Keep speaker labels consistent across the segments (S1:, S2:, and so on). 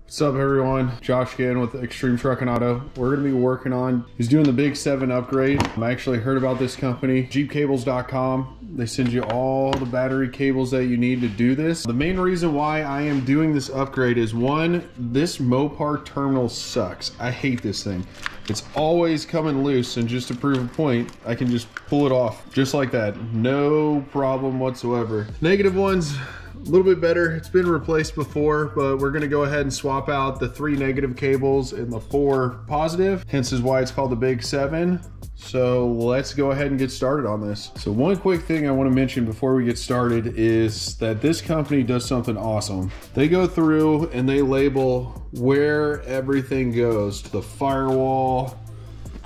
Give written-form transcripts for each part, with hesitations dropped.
S1: What's up everyone? Josh again with Extreme Truck and Auto. We're going to be working on is doing the Big 7 upgrade. I actually heard about this company, jeepcables.com. They send you all the battery cables that you need to do this. The main reason why I am doing this upgrade is one, this Mopar terminal sucks. I hate this thing. It's always coming loose, and just to prove a point, I can just pull it off just like that. No problem whatsoever. Negative ones, a little bit better. It's been replaced before, but we're gonna go ahead and swap out the 3 negative cables and the 4 positive. Hence is why it's called the Big 7. So let's go ahead and get started on this. So one quick thing I want to mention before we get started is that this company does something awesome. They go through and they label where everything goes. The firewall,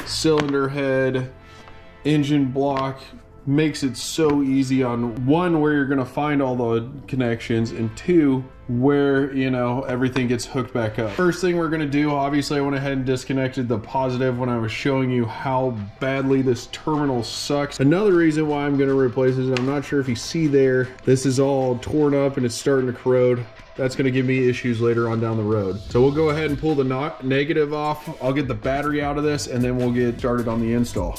S1: cylinder head, engine block. Makes it so easy on one, where you're gonna find all the connections, and two, where, you know, everything gets hooked back up. First thing we're gonna do, obviously I went ahead and disconnected the positive when I was showing you how badly this terminal sucks. Another reason why I'm gonna replace this, I'm not sure if you see there, this is all torn up and it's starting to corrode. That's gonna give me issues later on down the road. So we'll go ahead and pull the negative off. I'll get the battery out of this and then we'll get started on the install.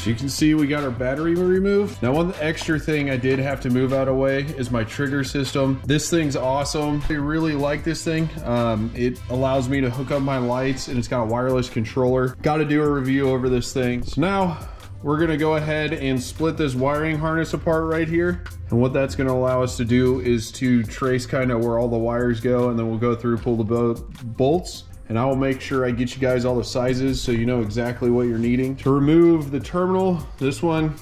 S1: You can see we got our battery removed. Now one extra thing I did have to move out of the way is my trigger system. This thing's awesome. I really like this thing. It allows me to hook up my lights and it's got a wireless controller. Got to do a review over this thing. So now we're gonna go ahead and split this wiring harness apart right here. And what that's gonna allow us to do is to trace kind of where all the wires go, and then we'll go through, pull the bolts. And I will make sure I get you guys all the sizes so you know exactly what you're needing. To remove the terminal, this one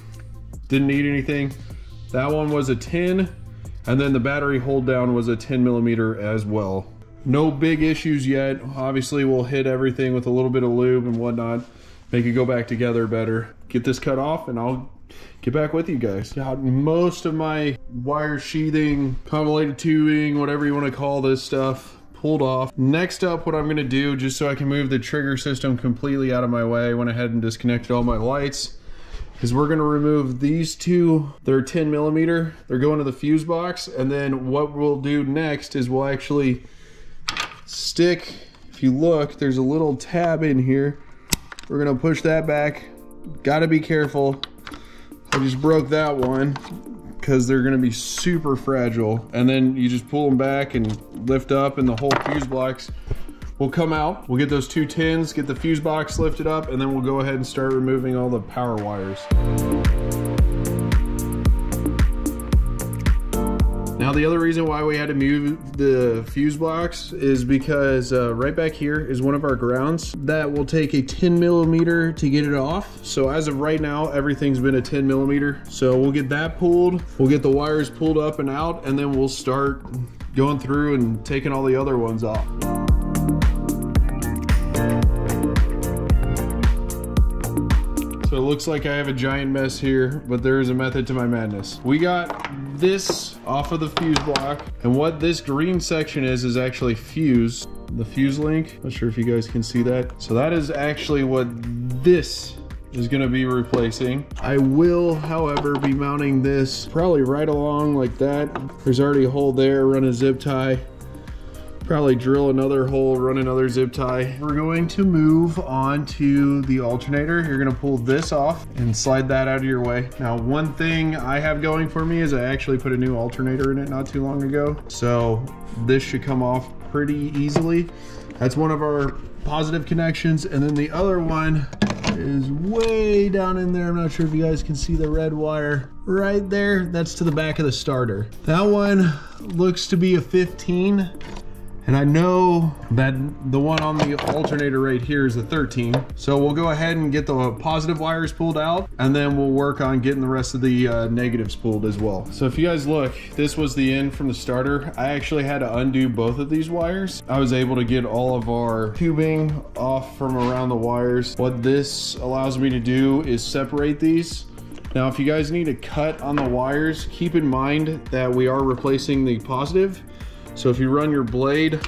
S1: didn't need anything. That one was a 10, and then the battery hold down was a 10mm as well. No big issues yet. Obviously we'll hit everything with a little bit of lube and whatnot, make it go back together better. Get this cut off and I'll get back with you guys. Got most of my wire sheathing, convoluted tubing, whatever you want to call this stuff, pulled off. Next up, what I'm gonna do, just so I can move the trigger system completely out of my way, I went ahead and disconnected all my lights, is we're gonna remove these two. They're 10mm. They're going to the fuse box, and then what we'll do next is we'll actually stick, if you look, there's a little tab in here. We're gonna push that back. Gotta be careful. I just broke that one, because they're gonna be super fragile. And then you just pull them back and lift up and the whole fuse box will come out. We'll get those 2 tins, get the fuse box lifted up, and then we'll go ahead and start removing all the power wires. Now the other reason why we had to move the fuse box is because right back here is one of our grounds that will take a 10mm to get it off. So as of right now, everything's been a 10mm. So we'll get that pulled, we'll get the wires pulled up and out, and then we'll start going through and taking all the other ones off. So it looks like I have a giant mess here, but there is a method to my madness. We got this off of the fuse block, and what this green section is actually fuse, the fuse link. Not sure if you guys can see that. So that is actually what this is gonna be replacing. I will, however, be mounting this probably right along like that. There's already a hole there, run a zip tie. Probably drill another hole, run another zip tie. We're going to move on to the alternator. You're gonna pull this off and slide that out of your way. Now, one thing I have going for me is I actually put a new alternator in it not too long ago. So this should come off pretty easily. That's one of our positive connections. And then the other one is way down in there. I'm not sure if you guys can see the red wire right there. That's to the back of the starter. That one looks to be a 15. And I know that the one on the alternator right here is a 13. So we'll go ahead and get the positive wires pulled out, and then we'll work on getting the rest of the negatives pulled as well. So if you guys look, this was the end from the starter. I actually had to undo both of these wires. I was able to get all of our tubing off from around the wires. What this allows me to do is separate these. Now, if you guys need a cut on the wires, keep in mind that we are replacing the positive. So if you run your blade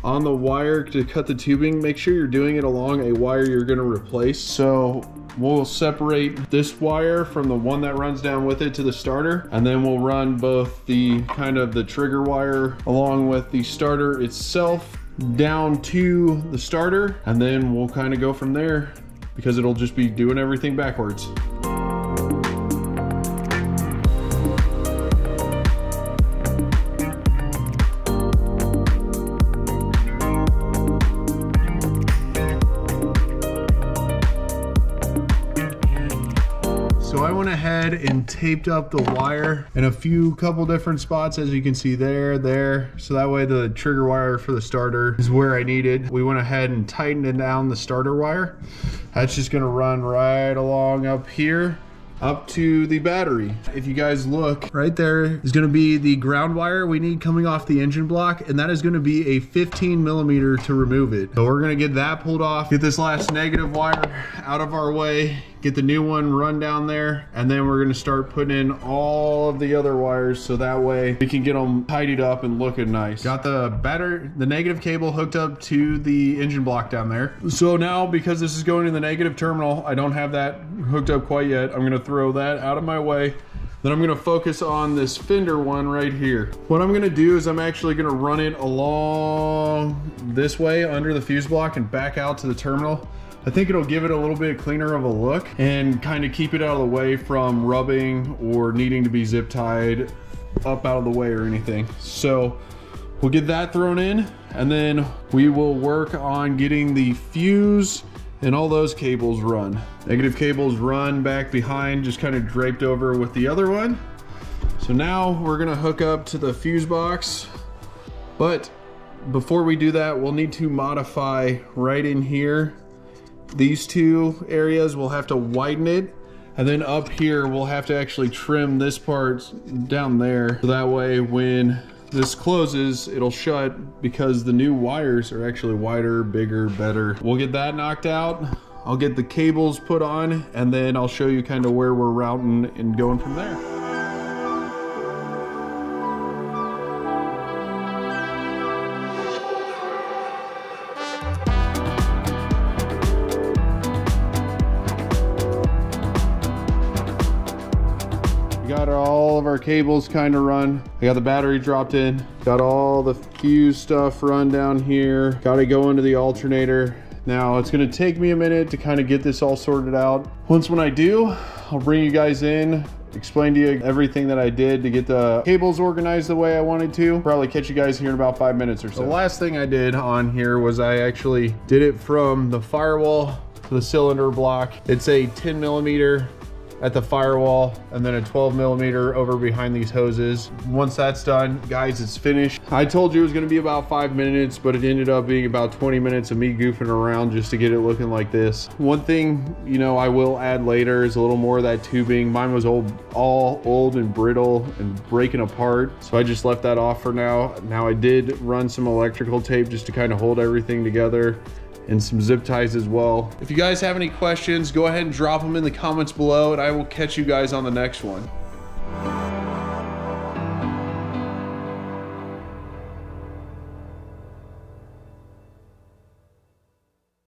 S1: on the wire to cut the tubing, make sure you're doing it along a wire you're gonna replace. So we'll separate this wire from the one that runs down with it to the starter, and then we'll run both the kind of the trigger wire along with the starter itself down to the starter, and then we'll kind of go from there because it'll just be doing everything backwards. So I went ahead and taped up the wire in a couple different spots, as you can see there. So that way the trigger wire for the starter is where I needed. We went ahead and tightened it down the starter wire. That's just gonna run right along up here, up to the battery. If you guys look, right there is gonna be the ground wire we need coming off the engine block, and that is gonna be a 15 millimeter to remove it. So we're gonna get that pulled off, get this last negative wire out of our way, get the new one run down there, and then we're gonna start putting in all of the other wires so that way we can get them tidied up and looking nice. Got the negative cable hooked up to the engine block down there. So now, because this is going in the negative terminal, I don't have that hooked up quite yet. I'm gonna throw that out of my way. Then I'm gonna focus on this fender one right here. What I'm gonna do is I'm actually gonna run it along this way under the fuse block and back out to the terminal. I think it'll give it a little bit cleaner of a look and kind of keep it out of the way from rubbing or needing to be zip tied up out of the way or anything. So we'll get that thrown in, and then we will work on getting the fuse and all those cables run. Negative cables run back behind, just kind of draped over with the other one. So now we're gonna hook up to the fuse box, but before we do that, we'll need to modify right in here. These two areas, we'll have to widen it, and then up here we'll have to actually trim this part down there, so that way when this closes it'll shut, because the new wires are actually wider, bigger, better. We'll get that knocked out. I'll get the cables put on, and then I'll show you kind of where we're routing and going from there. Got all of our cables kind of run. I got the battery dropped in. Got all the fuse stuff run down here. Got to go into the alternator. Now it's going to take me a minute to kind of get this all sorted out. When I do, I'll bring you guys in, explain to you everything that I did to get the cables organized the way I wanted to. Probably catch you guys here in about 5 minutes or so. The last thing I did on here was I actually did it from the firewall to the cylinder block. It's a 10 millimeter at the firewall, and then a 12 millimeter over behind these hoses. Once that's done, guys, it's finished. I told you it was gonna be about 5 minutes, but it ended up being about 20 minutes of me goofing around just to get it looking like this. One thing, you know, I will add later is a little more of that tubing. Mine was all old and brittle and breaking apart, so I just left that off for now. Now I did run some electrical tape just to kind of hold everything together, and some zip ties as well. If you guys have any questions, go ahead and drop them in the comments below, and I will catch you guys on the next one.